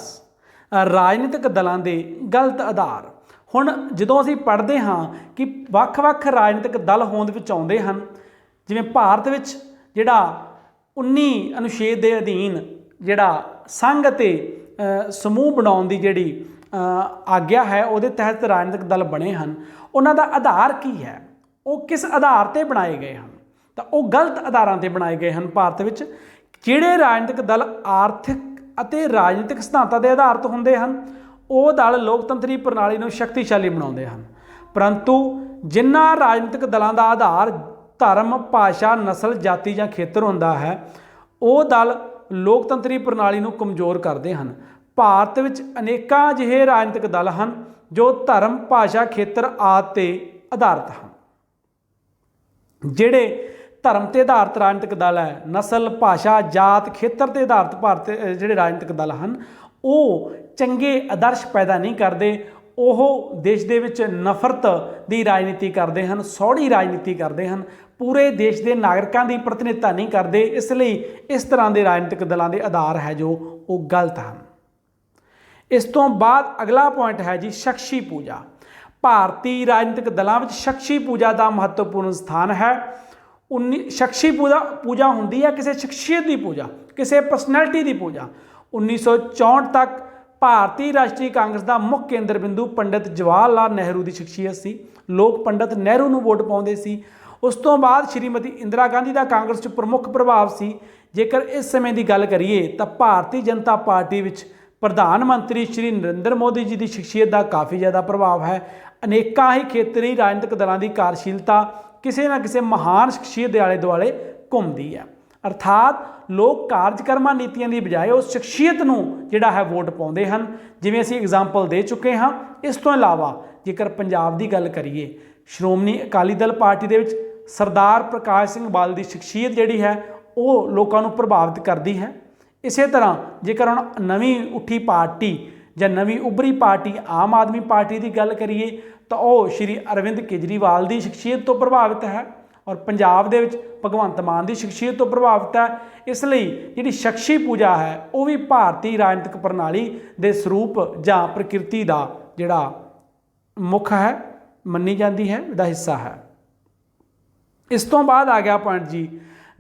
ਰਾਜਨੀਤਿਕ ਦਲਾਂ ਦੇ ਗਲਤ ਆਧਾਰ। ਹੁਣ ਜਦੋਂ ਅਸੀਂ ਪੜ੍ਹਦੇ ਹਾਂ ਕਿ ਵੱਖ-ਵੱਖ ਰਾਜਨੀਤਿਕ ਦਲ ਹੋਂਦ ਵਿੱਚ ਆਉਂਦੇ ਹਨ, ਜਿਵੇਂ ਭਾਰਤ ਵਿੱਚ ਜਿਹੜਾ 19 ਅਨੁਛੇਦ ਦੇ ਅਧੀਨ ਜਿਹੜਾ ਸੰਘ ਅਤੇ ਸਮੂਹ ਬਣਾਉਣ ਦੀ ਜਿਹੜੀ ਆਗਿਆ ਹੈ, ਉਹਦੇ ਤਹਿਤ ਰਾਜਨੀਤਿਕ ਦਲ ਬਣੇ ਹਨ। ਉਹਨਾਂ ਦਾ ਆਧਾਰ ਕੀ ਹੈ, ਉਹ ਕਿਸ ਆਧਾਰ 'ਤੇ ਬਣਾਏ ਗਏ ਹਨ? ਤਾਂ ਉਹ ਗਲਤ ਆਧਾਰਾਂ 'ਤੇ ਬਣਾਏ ਗਏ ਹਨ। ਭਾਰਤ ਵਿੱਚ ਜਿਹੜੇ ਰਾਜਨੀਤਿਕ ਦਲ ਆਰਥਿਕ ਅਤੇ ਰਾਜਨੀਤਿਕ ਸਿਧਾਂਤਾਂ ਦੇ ਆਧਾਰਿਤ ਹੁੰਦੇ ਹਨ, ਉਹ ਦਲ ਲੋਕਤੰਤਰੀ ਪ੍ਰਣਾਲੀ ਨੂੰ ਸ਼ਕਤੀਸ਼ਾਲੀ ਬਣਾਉਂਦੇ ਹਨ। ਪਰੰਤੂ ਜਿਨ੍ਹਾਂ ਰਾਜਨੀਤਿਕ ਦਲਾਂ ਦਾ ਆਧਾਰ ਧਰਮ, ਭਾਸ਼ਾ, ਨਸਲ, ਜਾਤੀ ਜਾਂ ਖੇਤਰ ਹੁੰਦਾ ਹੈ, ਉਹ ਦਲ ਲੋਕਤੰਤਰੀ ਪ੍ਰਣਾਲੀ ਨੂੰ ਕਮਜ਼ੋਰ ਕਰਦੇ ਹਨ। ਭਾਰਤ ਵਿੱਚ ਅਨੇਕਾਂ ਅਜਿਹੇ ਰਾਜਨੀਤਿਕ ਦਲ ਹਨ ਜੋ ਧਰਮ, ਭਾਸ਼ਾ, ਖੇਤਰ ਆਦਿ 'ਤੇ ਆਧਾਰਿਤ ਹਨ। ਜਿਹੜੇ ਧਰਮ 'ਤੇ ਆਧਾਰਿਤ ਰਾਜਨੀਤਿਕ ਦਲ ਹੈ, ਨਸਲ, ਭਾਸ਼ਾ, ਜਾਤ, ਖੇਤਰ 'ਤੇ ਆਧਾਰਿਤ ਭਾਰਤ ਜਿਹੜੇ ਰਾਜਨੀਤਿਕ ਦਲ ਹਨ, ਉਹ ਚੰਗੇ ਆਦਰਸ਼ ਪੈਦਾ ਨਹੀਂ ਕਰਦੇ। ਉਹ ਦੇਸ਼ ਦੇ ਵਿੱਚ ਨਫ਼ਰਤ ਦੀ ਰਾਜਨੀਤੀ ਕਰਦੇ ਹਨ, ਸੌੜੀ ਰਾਜਨੀਤੀ ਕਰਦੇ ਹਨ, ਪੂਰੇ ਦੇਸ਼ ਦੇ ਨਾਗਰਿਕਾਂ ਦੀ ਪ੍ਰਤੀਨਿਧਤਾ ਨਹੀਂ ਕਰਦੇ। ਇਸ ਲਈ ਇਸ ਤਰ੍ਹਾਂ ਦੇ ਰਾਜਨੀਤਿਕ ਦਲਾਂ ਦੇ ਆਧਾਰ ਹੈ ਜੋ ਉਹ ਗਲਤ ਹਨ। ਇਸ ਤੋਂ ਬਾਅਦ ਅਗਲਾ ਪੁਆਇੰਟ ਹੈ ਜੀ ਸ਼ਖਸੀ ਪੂਜਾ। ਭਾਰਤੀ ਰਾਜਨੀਤਿਕ ਦਲਾਂ ਵਿੱਚ ਸ਼ਖਸੀ ਪੂਜਾ ਦਾ ਮਹੱਤਵਪੂਰਨ ਸਥਾਨ ਹੈ। ਸ਼ਖਸੀ ਪੂਜਾ ਹੁੰਦੀ ਹੈ ਕਿਸੇ ਸ਼ਖਸੀਅਤ ਦੀ ਪੂਜਾ, ਕਿਸੇ ਪਰਸਨੈਲਿਟੀ ਦੀ ਪੂਜਾ। 1964 ਤੱਕ ਭਾਰਤੀ ਰਾਸ਼ਟਰੀ ਕਾਂਗਰਸ ਦਾ ਮੁੱਖ ਕੇਂਦਰ ਬਿੰਦੂ ਪੰਡਿਤ ਜਵਾਹਰ ਲਾਲ ਨਹਿਰੂ ਦੀ ਸ਼ਖਸੀਅਤ ਸੀ। ਲੋਕ ਪੰਡਿਤ ਨਹਿਰੂ ਨੂੰ ਵੋਟ ਪਾਉਂਦੇ ਸੀ। ਉਸ ਤੋਂ ਬਾਅਦ ਸ਼੍ਰੀਮਤੀ ਇੰਦਰਾ ਗਾਂਧੀ ਦਾ ਕਾਂਗਰਸ 'ਚ ਪ੍ਰਮੁੱਖ ਪ੍ਰਭਾਵ ਸੀ। ਜੇਕਰ ਇਸ ਸਮੇਂ ਦੀ ਗੱਲ ਕਰੀਏ ਤਾਂ ਭਾਰਤੀ ਜਨਤਾ ਪਾਰਟੀ ਵਿੱਚ ਪ੍ਰਧਾਨ ਮੰਤਰੀ ਸ਼੍ਰੀ ਨਰਿੰਦਰ ਮੋਦੀ ਜੀ ਦੀ ਸ਼ਖਸੀਅਤ ਦਾ ਕਾਫੀ ਜ਼ਿਆਦਾ ਪ੍ਰਭਾਵ ਹੈ। ਅਨੇਕਾਂ ਹੀ ਖੇਤਰੀ ਰਾਜਨੀਤਿਕ ਦਲਾਂ ਦੀ ਕਾਰਜਸ਼ੀਲਤਾ ਕਿਸੇ ਨਾ ਕਿਸੇ ਮਹਾਨ ਸ਼ਖਸੀਅਤ ਦੇ ਆਲੇ ਦੁਆਲੇ ਘੁੰਮਦੀ ਹੈ। ਅਰਥਾਤ ਲੋਕ ਕਾਰਜਕਰਮਾਂ ਨੀਤੀਆਂ ਦੀ ਬਜਾਏ ਉਸ ਸ਼ਖਸੀਅਤ ਨੂੰ ਜਿਹੜਾ ਹੈ ਵੋਟ ਪਾਉਂਦੇ ਹਨ, ਜਿਵੇਂ ਅਸੀਂ ਐਗਜ਼ਾਮਪਲ ਦੇ ਚੁੱਕੇ ਹਾਂ। ਇਸ ਤੋਂ ਇਲਾਵਾ ਜੇਕਰ ਪੰਜਾਬ ਦੀ ਗੱਲ ਕਰੀਏ, ਸ਼੍ਰੋਮਣੀ ਅਕਾਲੀ ਦਲ ਪਾਰਟੀ ਦੇ ਵਿੱਚ ਸਰਦਾਰ ਪ੍ਰਕਾਸ਼ ਸਿੰਘ ਬਾਦਲ ਦੀ ਸ਼ਖਸੀਅਤ ਜਿਹੜੀ ਹੈ ਉਹ ਲੋਕਾਂ ਨੂੰ ਪ੍ਰਭਾਵਿਤ ਕਰਦੀ ਹੈ। ਇਸੇ ਤਰ੍ਹਾਂ ਜੇਕਰ ਹੁਣ ਨਵੀਂ ਉੱਠੀ ਪਾਰਟੀ ਜਾਂ ਨਵੀਂ ਉੱਭਰੀ ਪਾਰਟੀ ਆਮ ਆਦਮੀ ਪਾਰਟੀ ਦੀ ਗੱਲ ਕਰੀਏ ਤਾਂ ਉਹ ਸ਼੍ਰੀ ਅਰਵਿੰਦ ਕੇਜਰੀਵਾਲ ਦੀ ਸ਼ਖਸੀਅਤ ਤੋਂ ਪ੍ਰਭਾਵਿਤ ਹੈ ਔਰ ਪੰਜਾਬ ਦੇ ਵਿੱਚ ਭਗਵੰਤ ਮਾਨ ਦੀ ਸ਼ਖਸੀਅਤ ਤੋਂ ਪ੍ਰਭਾਵਿਤ ਹੈ। ਇਸ ਲਈ ਜਿਹੜੀ ਸ਼ਖਸੀ ਪੂਜਾ ਹੈ ਉਹ ਵੀ ਭਾਰਤੀ ਰਾਜਨੀਤਿਕ ਪ੍ਰਣਾਲੀ ਦੇ ਸਰੂਪ ਜਾਂ ਪ੍ਰਕਿਰਤੀ ਦਾ ਜਿਹੜਾ ਮੁੱਖ ਹੈ ਮੰਨੀ ਜਾਂਦੀ ਹੈ, ਦਾ ਹਿੱਸਾ ਹੈ। ਇਸ ਤੋਂ ਬਾਅਦ ਆ ਗਿਆ ਪੁਆਇੰਟ ਜੀ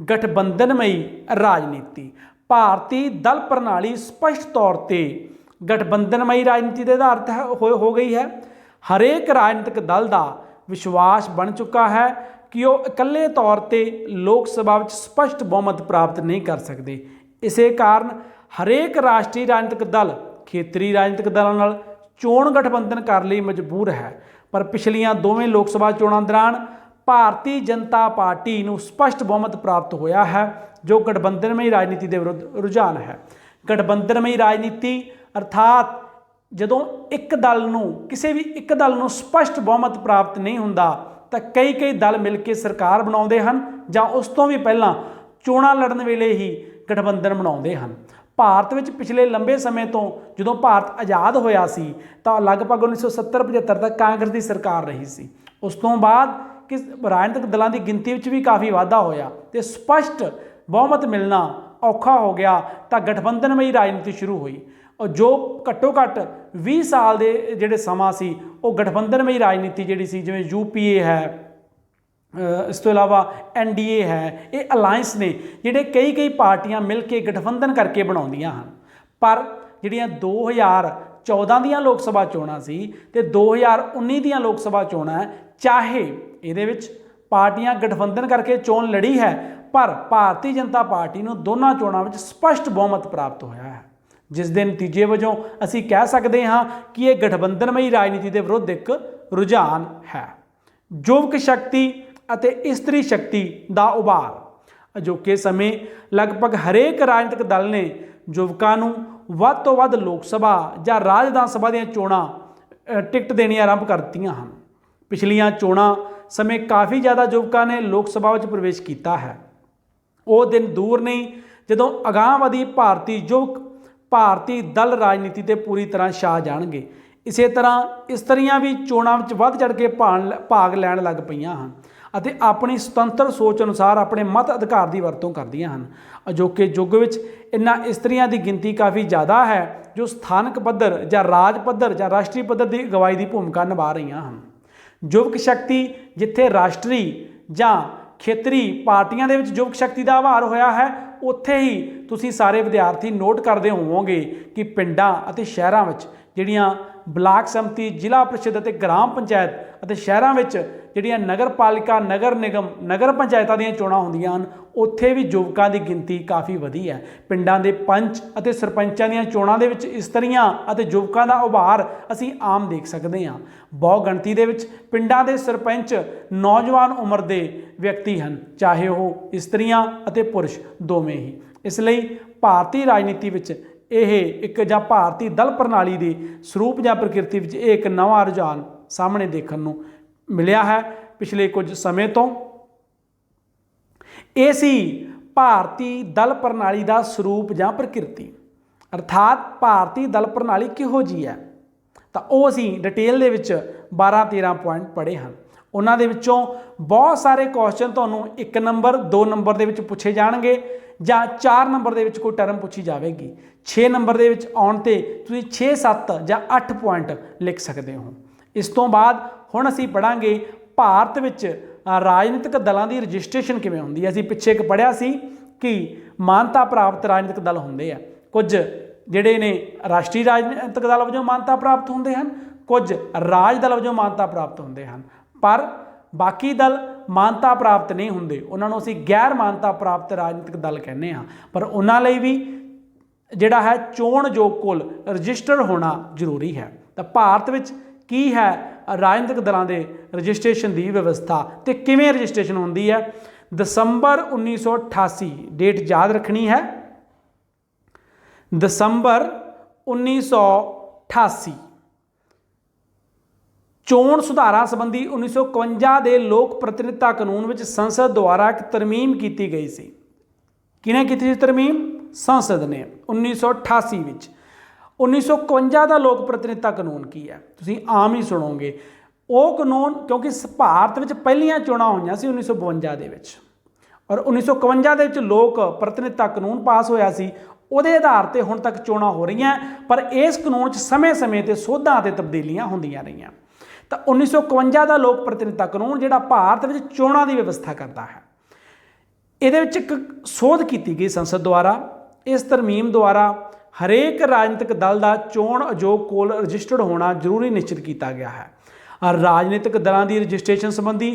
ਗਠਬੰਧਨਮਈ ਰਾਜਨੀਤੀ। ਭਾਰਤੀ ਦਲ ਪ੍ਰਣਾਲੀ ਸਪਸ਼ਟ ਤੌਰ 'ਤੇ ਗਠਬੰਧਨਮਈ ਰਾਜਨੀਤੀ ਦੇ ਆਧਾਰਿਤ ਹੋ ਗਈ ਹੈ। ਹਰੇਕ ਰਾਜਨੀਤਿਕ ਦਲ ਦਾ ਵਿਸ਼ਵਾਸ ਬਣ ਚੁੱਕਾ ਹੈ ਕਿ ਉਹ ਇਕੱਲੇ ਤੌਰ 'ਤੇ ਲੋਕ ਸਭਾ ਵਿੱਚ ਸਪਸ਼ਟ ਬਹੁਮਤ ਪ੍ਰਾਪਤ ਨਹੀਂ ਕਰ ਸਕਦੇ। ਇਸੇ ਕਾਰਨ ਹਰੇਕ ਰਾਸ਼ਟਰੀ ਰਾਜਨੀਤਿਕ ਦਲ ਖੇਤਰੀ ਰਾਜਨੀਤਿਕ ਦਲਾਂ ਨਾਲ ਚੋਣ ਗਠਬੰਧਨ ਕਰਨ ਲਈ ਮਜਬੂਰ ਹੈ। ਪਰ ਪਿਛਲੀਆਂ ਦੋਵੇਂ ਲੋਕ ਸਭਾ ਚੋਣਾਂ ਦੌਰਾਨ ਭਾਰਤੀ ਜਨਤਾ ਪਾਰਟੀ ਨੂੰ ਸਪਸ਼ਟ ਬਹੁਮਤ ਪ੍ਰਾਪਤ ਹੋਇਆ ਹੈ, ਜੋ ਗਠਬੰਧਨਮਈ ਰਾਜਨੀਤੀ ਦੇ ਵਿਰੁੱਧ ਰੁਝਾਨ ਹੈ। ਗਠਬੰਧਨਮਈ ਰਾਜਨੀਤੀ ਅਰਥਾਤ ਜਦੋਂ ਕਿਸੇ ਵੀ ਇੱਕ ਦਲ ਨੂੰ ਸਪਸ਼ਟ ਬਹੁਮਤ ਪ੍ਰਾਪਤ ਨਹੀਂ ਹੁੰਦਾ ਤਾਂ ਕਈ ਦਲ ਮਿਲ ਕੇ ਸਰਕਾਰ ਬਣਾਉਂਦੇ ਹਨ ਜਾਂ ਉਸ ਤੋਂ ਵੀ ਪਹਿਲਾਂ ਚੋਣਾਂ ਲੜਨ ਵੇਲੇ ਹੀ ਗਠਬੰਧਨ ਬਣਾਉਂਦੇ ਹਨ। ਭਾਰਤ ਵਿੱਚ ਪਿਛਲੇ ਲੰਬੇ ਸਮੇਂ ਤੋਂ ਜਦੋਂ ਭਾਰਤ ਆਜ਼ਾਦ ਹੋਇਆ ਸੀ ਤਾਂ ਲਗਭਗ 1970-75 ਤੱਕ ਕਾਂਗਰਸ ਦੀ ਸਰਕਾਰ ਰਹੀ ਸੀ। ਉਸ ਤੋਂ ਬਾਅਦ ਕਿ ਰਾਜਨੀਤਿਕ ਦਲਾਂ ਦੀ ਗਿਣਤੀ ਵਿੱਚ ਵੀ ਕਾਫੀ ਵਾਧਾ ਹੋਇਆ ਤੇ ਸਪਸ਼ਟ ਬਹੁਮਤ ਮਿਲਣਾ ਔਖਾ ਹੋ ਗਿਆ ਤਾਂ ਗਠਬੰਧਨਮਈ ਰਾਜਨੀਤੀ ਸ਼ੁਰੂ ਹੋਈ। ਔਰ ਜੋ ਘੱਟੋ ਘੱਟ 20 ਸਾਲ ਦੇ ਜਿਹੜੇ ਸਮਾਂ ਸੀ ਉਹ ਗਠਬੰਧਨਮਈ ਰਾਜਨੀਤੀ ਜਿਹੜੀ ਸੀ, ਜਿਵੇਂ UPA ਹੈ, ਇਸ ਤੋਂ ਇਲਾਵਾ NDA ਹੈ, ਇਹ ਅਲਾਇੰਸ ਨੇ ਜਿਹੜੇ ਕਈ ਪਾਰਟੀਆਂ ਮਿਲ ਕੇ ਗਠਬੰਧਨ ਕਰਕੇ ਬਣਾਉਂਦੀਆਂ ਹਨ। ਪਰ ਜਿਹੜੀਆਂ 2014 ਦੀਆਂ ਲੋਕ ਸਭਾ ਚੋਣਾਂ ਸੀ ਤੇ 2019 ਦੀਆਂ ਲੋਕ ਸਭਾ ਚੋਣਾਂ, ਚਾਹੇ ਇਹਦੇ ਵਿੱਚ ਪਾਰਟੀਆਂ ਗਠਬੰਧਨ ਕਰਕੇ ਚੋਣ ਲੜੀ ਹੈ, ਪਰ ਭਾਰਤੀ ਜਨਤਾ ਪਾਰਟੀ ਨੂੰ ਦੋਨਾਂ ਚੋਣਾਂ ਵਿੱਚ ਸਪਸ਼ਟ ਬਹੁਮਤ ਪ੍ਰਾਪਤ ਹੋਇਆ ਹੈ, ਜਿਸ ਦੇ ਨਤੀਜੇ ਵਜੋਂ ਅਸੀਂ ਕਹਿ ਸਕਦੇ ਹਾਂ ਕਿ ਇਹ ਗਠਬੰਧਨਮਈ ਰਾਜਨੀਤੀ ਦੇ ਵਿਰੁੱਧ ਇੱਕ ਰੁਝਾਨ ਹੈ। ਯੁਵਕ ਸ਼ਕਤੀ ਅਤੇ ਇਸਤਰੀ ਸ਼ਕਤੀ ਦਾ ਉਭਾਰ। ਅਜੋਕੇ ਸਮੇਂ ਲਗਭਗ ਹਰੇਕ ਰਾਜਨੀਤਿਕ ਦਲ ਨੇ ਯੁਵਕਾਂ ਨੂੰ ਵੱਧ ਤੋਂ ਵੱਧ ਲੋਕ ਸਭਾ ਜਾਂ ਰਾਜ ਵਿਧਾਨ ਸਭਾ ਦੀਆਂ ਚੋਣਾਂ ਟਿਕਟ ਦੇਣੀਆਂ ਆਰੰਭ ਕਰ ਦਿੱਤੀਆਂ ਹਨ। ਪਿਛਲੀਆਂ ਚੋਣਾਂ ਸਮੇਂ ਕਾਫੀ ਜ਼ਿਆਦਾ ਯੁਵਕਾਂ ਨੇ ਲੋਕ ਸਭਾ ਵਿੱਚ ਪ੍ਰਵੇਸ਼ ਕੀਤਾ ਹੈ। ਉਹ ਦਿਨ ਦੂਰ ਨਹੀਂ ਜਦੋਂ ਅਗਾਂਹਵਧੀ ਭਾਰਤੀ ਯੁਵਕ ਭਾਰਤੀ ਦਲ ਰਾਜਨੀਤੀ ਤੇ ਪੂਰੀ ਤਰ੍ਹਾਂ ਛਾ ਜਾਣਗੇ। ਇਸੇ ਤਰ੍ਹਾਂ ਇਸਤਰੀਆਂ ਵੀ ਚੋਣਾਂ ਵਿੱਚ ਵੱਧ ਚੜ੍ਹ ਕੇ ਭਾਗ ਲੈਣ ਲੱਗ ਪਈਆਂ ਹਨ ਅਤੇ ਆਪਣੀ ਸੁਤੰਤਰ ਸੋਚ ਅਨੁਸਾਰ ਆਪਣੇ ਮਤ ਅਧਿਕਾਰ ਦੀ ਵਰਤੋਂ ਕਰਦੀਆਂ ਹਨ। ਅਜੋਕੇ ਯੁੱਗ ਵਿੱਚ ਇਨ੍ਹਾਂ ਇਸਤਰੀਆਂ ਦੀ ਗਿਣਤੀ ਕਾਫੀ ਜ਼ਿਆਦਾ ਹੈ ਜੋ ਸਥਾਨਕ ਪੱਧਰ ਜਾਂ ਰਾਜ ਪੱਧਰ ਜਾਂ ਰਾਸ਼ਟਰੀ ਪੱਧਰ ਦੀ ਅਗਵਾਈ ਦੀ ਭੂਮਿਕਾ ਨਿਭਾ ਰਹੀਆਂ ਹਨ। ਯੁਵਕ ਸ਼ਕਤੀ ਜਿੱਥੇ ਰਾਸ਼ਟਰੀ ਜਾਂ ਖੇਤਰੀ ਪਾਰਟੀਆਂ ਦੇ ਵਿੱਚ ਯੁਵਕ ਸ਼ਕਤੀ ਦਾ ਆਭਾਰ ਹੋਇਆ ਹੈ, ਉੱਥੇ ਹੀ ਤੁਸੀਂ ਸਾਰੇ ਵਿਦਿਆਰਥੀ ਨੋਟ ਕਰਦੇ ਹੋਵੋਗੇ ਕਿ ਪਿੰਡਾਂ ਅਤੇ ਸ਼ਹਿਰਾਂ ਵਿੱਚ ਜਿਹੜੀਆਂ ਬਲਾਕ ਸੰਮਤੀ, ਜ਼ਿਲ੍ਹਾ ਪ੍ਰੀਸ਼ਦ ਅਤੇ ਗ੍ਰਾਮ ਪੰਚਾਇਤ ਅਤੇ ਸ਼ਹਿਰਾਂ ਵਿੱਚ ਜਿਹੜੀਆਂ ਨਗਰ ਪਾਲਿਕਾ, ਨਗਰ ਨਿਗਮ, ਨਗਰ ਪੰਚਾਇਤਾਂ ਦੀਆਂ ਚੋਣਾਂ ਹੁੰਦੀਆਂ ਹਨ, ਉੱਥੇ ਵੀ ਯੁਵਕਾਂ ਦੀ ਗਿਣਤੀ ਕਾਫੀ ਵਧੀ ਹੈ। ਪਿੰਡਾਂ ਦੇ ਪੰਚ ਅਤੇ ਸਰਪੰਚਾਂ ਦੀਆਂ ਚੋਣਾਂ ਦੇ ਵਿੱਚ ਇਸਤਰੀਆਂ ਅਤੇ ਯੁਵਕਾਂ ਦਾ ਉਭਾਰ ਅਸੀਂ ਆਮ ਦੇਖ ਸਕਦੇ ਹਾਂ। ਬਹੁ ਗਿਣਤੀ ਦੇ ਵਿੱਚ ਪਿੰਡਾਂ ਦੇ ਸਰਪੰਚ ਨੌਜਵਾਨ ਉਮਰ ਦੇ ਵਿਅਕਤੀ ਹਨ, ਚਾਹੇ ਉਹ ਇਸਤਰੀਆਂ ਅਤੇ ਪੁਰਸ਼ ਦੋਵੇਂ ਹੀ। ਇਸ ਲਈ ਭਾਰਤੀ ਰਾਜਨੀਤੀ ਵਿੱਚ ਇਹ ਇੱਕ ਜਾਂ ਭਾਰਤੀ ਦਲ ਪ੍ਰਣਾਲੀ ਦੇ ਸਰੂਪ ਜਾਂ ਪ੍ਰਕਿਰਤੀ ਵਿੱਚ ਇਹ ਇੱਕ ਨਵਾਂ ਰੁਝਾਨ ਸਾਹਮਣੇ ਦੇਖਣ ਨੂੰ ਮਿਲਿਆ ਹੈ ਪਿਛਲੇ ਕੁਝ ਸਮੇਂ ਤੋਂ। ਇਹ ਸੀ ਭਾਰਤੀ ਦਲ ਪ੍ਰਣਾਲੀ ਦਾ ਸਰੂਪ ਜਾਂ ਪ੍ਰਕਿਰਤੀ, ਅਰਥਾਤ ਭਾਰਤੀ ਦਲ ਪ੍ਰਣਾਲੀ ਕਿਹੋ ਜਿਹੀ ਹੈ। ਤਾਂ ਉਹ ਅਸੀਂ ਡਿਟੇਲ ਦੇ ਵਿੱਚ 12-13 ਪੁਆਇੰਟ ਪੜ੍ਹੇ ਹਨ। ਉਹਨਾਂ ਦੇ ਵਿੱਚੋਂ ਬਹੁਤ ਸਾਰੇ ਕੁਐਸਚਨ ਤੁਹਾਨੂੰ 1 ਨੰਬਰ 2 ਨੰਬਰ ਦੇ ਵਿੱਚ ਪੁੱਛੇ ਜਾਣਗੇ ਜਾਂ 4 ਨੰਬਰ ਦੇ ਵਿੱਚ ਕੋਈ ਟਰਮ ਪੁੱਛੀ ਜਾਵੇਗੀ। 6 ਨੰਬਰ ਦੇ ਵਿੱਚ ਆਉਣ ਤੇ ਤੁਸੀਂ 6, 7 ਜਾਂ 8 ਪੁਆਇੰਟ ਲਿਖ ਸਕਦੇ ਹੋ। ਇਸ ਤੋਂ ਬਾਅਦ ਹੁਣ ਅਸੀਂ ਪੜ੍ਹਾਂਗੇ ਭਾਰਤ ਵਿੱਚ ਰਾਜਨੀਤਿਕ ਦਲਾਂ ਦੀ ਰਜਿਸਟ੍ਰੇਸ਼ਨ ਕਿਵੇਂ ਹੁੰਦੀ ਹੈ। ਅਸੀਂ ਪਿੱਛੇ ਇੱਕ ਪੜ੍ਹਿਆ ਸੀ ਕਿ ਮਾਨਤਾ ਪ੍ਰਾਪਤ ਰਾਜਨੀਤਿਕ ਦਲ ਹੁੰਦੇ ਆ, ਕੁਝ ਜਿਹੜੇ ਨੇ ਰਾਸ਼ਟਰੀ ਰਾਜਨੀਤਿਕ ਦਲ ਵਜੋਂ ਮਾਨਤਾ ਪ੍ਰਾਪਤ ਹੁੰਦੇ ਹਨ, ਕੁਝ ਰਾਜ ਦਲ ਵਜੋਂ ਮਾਨਤਾ ਪ੍ਰਾਪਤ ਹੁੰਦੇ ਹਨ, ਪਰ ਬਾਕੀ ਦਲ ਮਾਨਤਾ ਪ੍ਰਾਪਤ ਨਹੀਂ ਹੁੰਦੇ। ਉਹਨਾਂ ਨੂੰ ਅਸੀਂ ਗੈਰ ਮਾਨਤਾ ਪ੍ਰਾਪਤ ਰਾਜਨੀਤਿਕ ਦਲ ਕਹਿੰਦੇ ਹਾਂ, ਪਰ ਉਹਨਾਂ ਲਈ ਵੀ ਜਿਹੜਾ ਹੈ ਚੋਣਯੋਗ ਕੋਲ ਰਜਿਸਟਰ ਹੋਣਾ ਜ਼ਰੂਰੀ ਹੈ। ਤਾਂ ਭਾਰਤ ਵਿੱਚ ਕੀ ਹੈ ਰਾਜਨੀਤਿਕ ਦਲਾਂ ਦੇ ਰਜਿਸਟ੍ਰੇਸ਼ਨ ਦੀ ਵਿਵਸਥਾ ਤੇ ਕਿਵੇਂ ਰਜਿਸਟ੍ਰੇਸ਼ਨ ਹੁੰਦੀ ਹੈ। ਦਸੰਬਰ 1988 ਡੇਟ ਯਾਦ ਰੱਖਣੀ ਹੈ, ਦਸੰਬਰ 1988 ਚੋਣ ਸੁਧਾਰਾਂ ਸੰਬੰਧੀ 1951 ਦੇ ਲੋਕ ਪ੍ਰਤੀਨਿਧਤਾ ਕਾਨੂੰਨ ਵਿੱਚ ਸੰਸਦ ਦੁਆਰਾ ਇੱਕ ਤਰਮੀਮ ਕੀਤੀ ਗਈ ਸੀ। ਕਿਹਨੇ ਕੀਤੀ ਸੀ ਤਰਮੀਮ? ਸੰਸਦ ਨੇ 1988 ਵਿੱਚ। 1951 ਦਾ ਲੋਕ ਪ੍ਰਤੀਨਿਧਤਾ ਕਾਨੂੰਨ ਕੀ ਹੈ? ਤੁਸੀਂ ਆਮ ਹੀ ਸੁਣੋਗੇ ਉਹ ਕਾਨੂੰਨ, ਕਿਉਂਕਿ ਭਾਰਤ ਵਿੱਚ ਪਹਿਲੀਆਂ ਚੋਣਾਂ ਹੋਈਆਂ ਸੀ 1952 ਦੇ ਵਿੱਚ, ਔਰ 1951 ਦੇ ਵਿੱਚ ਲੋਕ ਪ੍ਰਤੀਨਿਧਤਾ ਕਾਨੂੰਨ ਪਾਸ ਹੋਇਆ ਸੀ। ਉਹਦੇ ਆਧਾਰ ਤੇ ਹੁਣ ਤੱਕ ਚੋਣਾਂ ਹੋ ਰਹੀਆਂ, ਪਰ ਇਸ ਕਾਨੂੰਨ 'ਚ ਸਮੇਂ-ਸਮੇਂ ਤੇ ਸੋਧਾਂ ਅਤੇ ਤਬਦੀਲੀਆਂ ਹੁੰਦੀਆਂ ਰਹੀਆਂ। ਤਾਂ 1951 ਦਾ ਲੋਕ ਪ੍ਰਤੀਨਿਧਤਾ ਕਾਨੂੰਨ ਜਿਹੜਾ ਭਾਰਤ ਵਿੱਚ ਚੋਣਾਂ ਦੀ ਵਿਵਸਥਾ ਕਰਦਾ ਹੈ, ਇਹਦੇ ਵਿੱਚ ਇੱਕ ਸੋਧ ਕੀਤੀ ਗਈ ਸੰਸਦ ਦੁਆਰਾ। ਇਸ ਤਰਮੀਮ ਦੁਆਰਾ ਹਰੇਕ ਰਾਜਨੀਤਿਕ ਦਲ ਦਾ ਚੋਣ ਆਯੋਗ ਕੋਲ ਰਜਿਸਟਰਡ ਹੋਣਾ ਜ਼ਰੂਰੀ ਨਿਸ਼ਚਿਤ ਕੀਤਾ ਗਿਆ ਹੈ। ਰਾਜਨੀਤਿਕ ਦਲਾਂ ਦੀ ਰਜਿਸਟ੍ਰੇਸ਼ਨ ਸੰਬੰਧੀ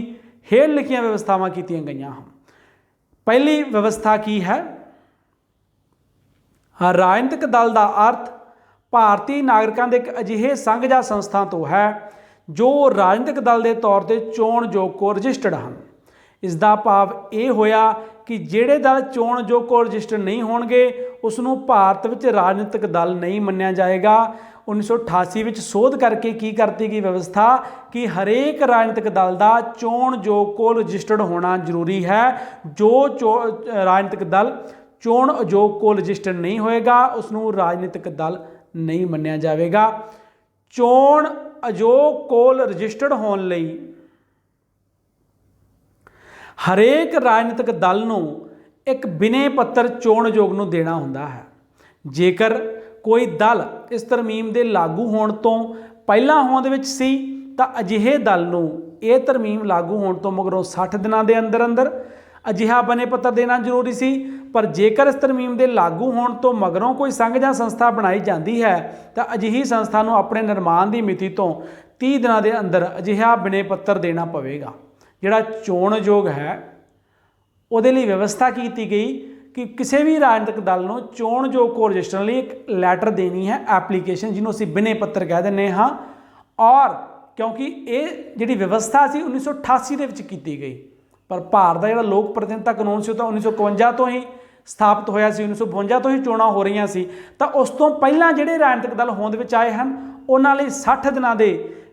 ਹੇਠ ਲਿਖੀਆਂ ਵਿਵਸਥਾਵਾਂ ਕੀਤੀਆਂ ਗਈਆਂ ਹਨ। ਪਹਿਲੀ ਵਿਵਸਥਾ ਕੀ ਹੈ? ਰਾਜਨੀਤਿਕ ਦਲ ਦਾ ਅਰਥ ਭਾਰਤੀ ਨਾਗਰਿਕਾਂ ਦੇ ਇੱਕ ਅਜਿਹੇ ਸੰਘ ਜਾਂ ਸੰਸਥਾ ਤੋਂ ਹੈ ਜੋ ਰਾਜਨੀਤਿਕ ਦਲ ਦੇ ਤੌਰ ਤੇ ਚੋਣਯੋਗ ਕੋਲ ਰਜਿਸਟਰਡ ਹਨ। ਇਸ ਦਾ ਭਾਵ ਇਹ ਹੋਇਆ ਕਿ ਜਿਹੜੇ ਦਲ ਚੋਣਯੋਗ ਕੋਲ ਰਜਿਸਟਰਡ ਨਹੀਂ ਹੋਣਗੇ ਉਸ ਨੂੰ ਭਾਰਤ ਵਿੱਚ ਰਾਜਨੀਤਿਕ ਦਲ ਨਹੀਂ ਮੰਨਿਆ ਜਾਏਗਾ। 1988 ਵਿੱਚ ਸੋਧ ਕਰਕੇ ਕੀ ਕਰਤੀ ਗਈ ਵਿਵਸਥਾ ਕਿ ਹਰੇਕ ਰਾਜਨੀਤਿਕ ਦਲ ਦਾ ਚੋਣਯੋਗ ਕੋਲ ਰਜਿਸਟਰਡ ਹੋਣਾ ਜ਼ਰੂਰੀ ਹੈ। ਜੋ ਰਾਜਨੀਤਿਕ ਦਲ ਚੋਣ ਆਯੋਗ ਕੋਲ ਰਜਿਸਟਰਡ ਨਹੀਂ ਹੋਏਗਾ ਉਸ ਨੂੰ ਰਾਜਨੀਤਿਕ ਦਲ ਨਹੀਂ ਮੰਨਿਆ ਜਾਵੇਗਾ। ਚੋਣ ਆਯੋਗ ਕੋਲ ਰਜਿਸਟਰਡ ਹੋਣ ਲਈ ਹਰੇਕ ਰਾਜਨੀਤਿਕ ਦਲ ਨੂੰ ਇੱਕ ਬਿਨੇ ਪੱਤਰ ਚੋਣ ਆਯੋਗ ਨੂੰ ਦੇਣਾ ਹੁੰਦਾ ਹੈ। ਜੇਕਰ ਕੋਈ ਦਲ ਇਸ ਤਰਮੀਮ ਦੇ ਲਾਗੂ ਹੋਣ ਤੋਂ ਪਹਿਲਾਂ ਹੋਂਦ ਵਿੱਚ ਸੀ ਤਾਂ ਅਜਿਹੇ ਦਲ ਨੂੰ ਇਹ ਤਰਮੀਮ ਲਾਗੂ ਹੋਣ ਤੋਂ ਮਗਰੋਂ 60 ਦਿਨਾਂ ਦੇ ਅੰਦਰ ਅੰਦਰ ਅਜਿਹਾ ਬਨੇ ਪੱਤਰ ਦੇਣਾ ਜ਼ਰੂਰੀ ਸੀ। ਪਰ ਜੇਕਰ ਇਸ ਤਰਮੀਮ ਦੇ ਲਾਗੂ ਹੋਣ ਤੋਂ ਮਗਰੋਂ ਕੋਈ ਸੰਘ ਜਾਂ ਸੰਸਥਾ ਬਣਾਈ ਜਾਂਦੀ ਹੈ ਤਾਂ ਅਜਿਹੀ ਸੰਸਥਾ ਨੂੰ ਆਪਣੇ ਨਿਰਮਾਣ ਦੀ ਮਿਤੀ ਤੋਂ 30 ਦਿਨਾਂ ਦੇ ਅੰਦਰ ਅਜਿਹਾ ਬਨੇ ਪੱਤਰ ਦੇਣਾ ਪਵੇਗਾ। ਜਿਹੜਾ ਚੋਣ ਆਯੋਗ ਹੈ ਉਹਦੇ ਲਈ ਵਿਵਸਥਾ ਕੀਤੀ ਗਈ ਕਿ ਕਿਸੇ ਵੀ ਰਾਜਨੀਤਿਕ ਦਲ ਨੂੰ ਚੋਣ ਆਯੋਗ ਕੋਲ ਰਜਿਸਟਰਨ ਲਈ ਇੱਕ ਲੈਟਰ ਦੇਣੀ ਹੈ, ਐਪਲੀਕੇਸ਼ਨ, ਜਿਹਨੂੰ ਅਸੀਂ ਬਿਨੇ ਪੱਤਰ ਕਹਿ ਦਿੰਦੇ ਹਾਂ। ਔਰ ਕਿਉਂਕਿ ਇਹ ਜਿਹੜੀ ਵਿਵਸਥਾ ਸੀ 1988 ਦੇ ਵਿੱਚ ਕੀਤੀ ਗਈ, ਪਰ ਭਾਰਤ ਦਾ ਜਿਹੜਾ ਲੋਕ ਪ੍ਰਤੀਨਿਧਤਾ ਕਾਨੂੰਨ ਸੀ ਉਹ ਤਾਂ 1951 ਤੋਂ ਹੀ ਸਥਾਪਿਤ ਹੋਇਆ ਸੀ, 1952 ਤੋਂ ਹੀ ਚੋਣਾਂ ਹੋ ਰਹੀਆਂ ਸੀ। ਤਾਂ ਉਸ ਤੋਂ ਪਹਿਲਾਂ ਜਿਹੜੇ ਰਾਜਨੀਤਿਕ ਦਲ ਹੋਂਦ ਵਿੱਚ ਆਏ ਹਨ ਉਹਨਾਂ ਲਈ 60 ਦਿਨਾਂ ਦੇ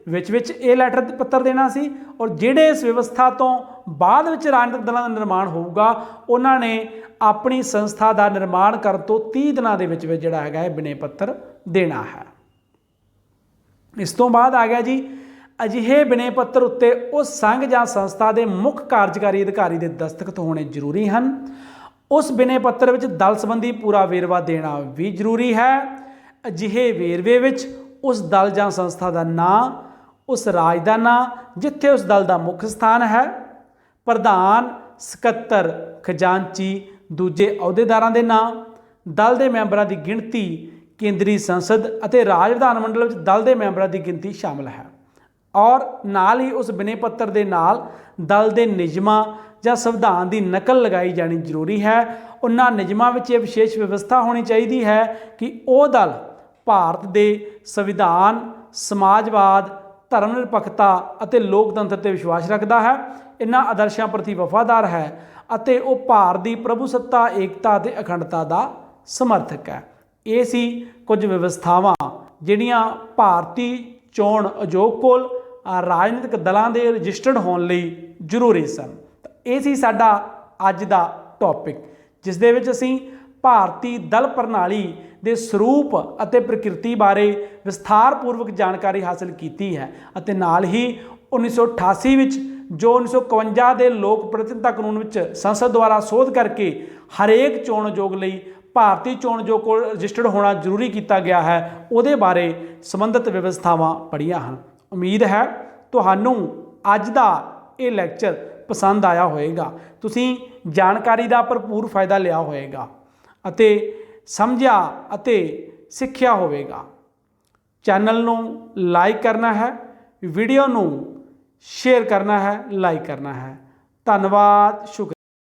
ਵਿੱਚ ਇਹ ਲੈਟਰ ਪੱਤਰ ਦੇਣਾ ਸੀ ਔਰ ਜਿਹੜੇ ਇਸ ਵਿਵਸਥਾ ਤੋਂ ਬਾਅਦ ਵਿੱਚ ਰਾਜਨੀਤਿਕ ਦਲਾਂ ਦਾ ਨਿਰਮਾਣ ਹੋਊਗਾ ਉਹਨਾਂ ਨੇ ਆਪਣੀ ਸੰਸਥਾ ਦਾ ਨਿਰਮਾਣ ਕਰਨ ਤੋਂ 30 ਦਿਨਾਂ ਦੇ ਵਿੱਚ ਜਿਹੜਾ ਹੈਗਾ ਇਹ ਬਿਨੈ ਪੱਤਰ ਦੇਣਾ ਹੈ। ਇਸ ਤੋਂ ਬਾਅਦ ਆ ਗਿਆ ਜੀ ਅਜਿਹੇ ਬਿਨੈ ਪੱਤਰ ਉੱਤੇ ਉਸ ਸੰਘ ਜਾਂ ਸੰਸਥਾ ਦੇ ਮੁੱਖ ਕਾਰਜਕਾਰੀ ਅਧਿਕਾਰੀ ਦੇ ਦਸਤਖਤ ਹੋਣੇ ਜ਼ਰੂਰੀ ਹਨ। ਉਸ ਬਿਨੈ ਪੱਤਰ ਵਿੱਚ ਦਲ ਸੰਬੰਧੀ ਪੂਰਾ ਵੇਰਵਾ ਦੇਣਾ ਵੀ ਜ਼ਰੂਰੀ ਹੈ। ਅਜਿਹੇ ਵੇਰਵੇ ਵਿੱਚ ਉਸ ਦਲ ਜਾਂ ਸੰਸਥਾ ਦਾ ਨਾਂ, ਉਸ ਰਾਜ ਦਾ ਨਾਂ ਜਿੱਥੇ ਉਸ ਦਲ ਦਾ ਮੁੱਖ ਸਥਾਨ ਹੈ, ਪ੍ਰਧਾਨ, ਸਕੱਤਰ, ਖਜ਼ਾਨਚੀ, ਦੂਜੇ ਅਹੁਦੇਦਾਰਾਂ ਦੇ ਨਾਂ, ਦਲ ਦੇ ਮੈਂਬਰਾਂ ਦੀ ਗਿਣਤੀ, ਕੇਂਦਰੀ ਸੰਸਦ ਅਤੇ ਰਾਜ ਵਿਧਾਨ ਮੰਡਲ ਵਿੱਚ ਦਲ ਦੇ ਮੈਂਬਰਾਂ ਦੀ ਗਿਣਤੀ ਸ਼ਾਮਲ ਹੈ। ਔਰ ਨਾਲ ਹੀ ਉਸ ਬਿਨੈ ਪੱਤਰ ਦੇ ਨਾਲ ਦਲ ਦੇ ਨਿਯਮਾਂ ਜਾਂ ਸੰਵਿਧਾਨ ਦੀ ਨਕਲ ਲਗਾਈ ਜਾਣੀ ਜ਼ਰੂਰੀ ਹੈ। ਉਹਨਾਂ ਨਿਯਮਾਂ ਵਿੱਚ ਇਹ ਵਿਸ਼ੇਸ਼ ਵਿਵਸਥਾ ਹੋਣੀ ਚਾਹੀਦੀ ਹੈ ਕਿ ਉਹ ਦਲ ਭਾਰਤ ਦੇ ਸੰਵਿਧਾਨ, ਸਮਾਜਵਾਦ, ਧਰਮ ਨਿਰਪੱਖਤਾ ਅਤੇ ਲੋਕਤੰਤਰ 'ਤੇ ਵਿਸ਼ਵਾਸ ਰੱਖਦਾ ਹੈ, ਇਹਨਾਂ ਆਦਰਸ਼ਾਂ ਪ੍ਰਤੀ ਵਫਾਦਾਰ ਹੈ ਅਤੇ ਉਹ ਭਾਰਤ ਦੀ ਪ੍ਰਭੂਸੱਤਾ, ਏਕਤਾ ਅਤੇ ਅਖੰਡਤਾ ਦਾ ਸਮਰਥਕ ਹੈ। ਇਹ ਸੀ ਕੁਝ ਵਿਵਸਥਾਵਾਂ ਜਿਹੜੀਆਂ ਭਾਰਤੀ ਚੋਣ ਆਯੋਗ ਕੋਲ ਰਾਜਨੀਤਿਕ ਦਲਾਂ ਦੇ ਰਜਿਸਟਰਡ ਹੋਣ ਲਈ ਜ਼ਰੂਰੀ ਸਨ। ਇਹ ਸੀ ਸਾਡਾ ਅੱਜ ਦਾ ਟੌਪਿਕ, ਜਿਸ ਦੇ ਵਿੱਚ ਅਸੀਂ ਭਾਰਤੀ ਦਲ ਪ੍ਰਣਾਲੀ ਦੇ ਸਰੂਪ ਅਤੇ ਪ੍ਰਕਿਰਤੀ ਬਾਰੇ ਵਿਸਥਾਰਪੂਰਵਕ ਜਾਣਕਾਰੀ ਹਾਸਲ ਕੀਤੀ ਹੈ ਅਤੇ ਨਾਲ ਹੀ 1988 ਵਿੱਚ ਜੋ 1951 ਦੇ ਲੋਕ ਪ੍ਰਤੀਨਿਧਤਾ ਕਾਨੂੰਨ ਵਿੱਚ ਸੰਸਦ ਦੁਆਰਾ ਸੋਧ ਕਰਕੇ ਹਰੇਕ ਚੋਣ ਆਯੋਗ ਲਈ ਭਾਰਤੀ ਚੋਣ ਆਯੋਗ ਕੋਲ ਰਜਿਸਟਰਡ ਹੋਣਾ ਜ਼ਰੂਰੀ ਕੀਤਾ ਗਿਆ ਹੈ, ਉਹਦੇ ਬਾਰੇ ਸੰਬੰਧਿਤ ਵਿਵਸਥਾਵਾਂ ਪੜ੍ਹੀਆਂ ਹਨ। ਉਮੀਦ ਹੈ ਤੁਹਾਨੂੰ ਅੱਜ ਦਾ ਇਹ ਲੈਕਚਰ ਪਸੰਦ ਆਇਆ ਹੋਵੇਗਾ, ਤੁਸੀਂ ਜਾਣਕਾਰੀ ਦਾ ਭਰਪੂਰ ਫਾਇਦਾ ਲਿਆ ਹੋਵੇਗਾ ਅਤੇ ਸਮਝਿਆ ਅਤੇ ਸਿੱਖਿਆ ਹੋਵੇਗਾ। ਚੈਨਲ ਨੂੰ ਲਾਈਕ ਕਰਨਾ ਹੈ, ਵੀਡੀਓ ਨੂੰ ਸ਼ੇਅਰ ਕਰਨਾ ਹੈ, ਲਾਈਕ ਕਰਨਾ ਹੈ। ਧੰਨਵਾਦ, ਸ਼ੁਕਰੀਆ।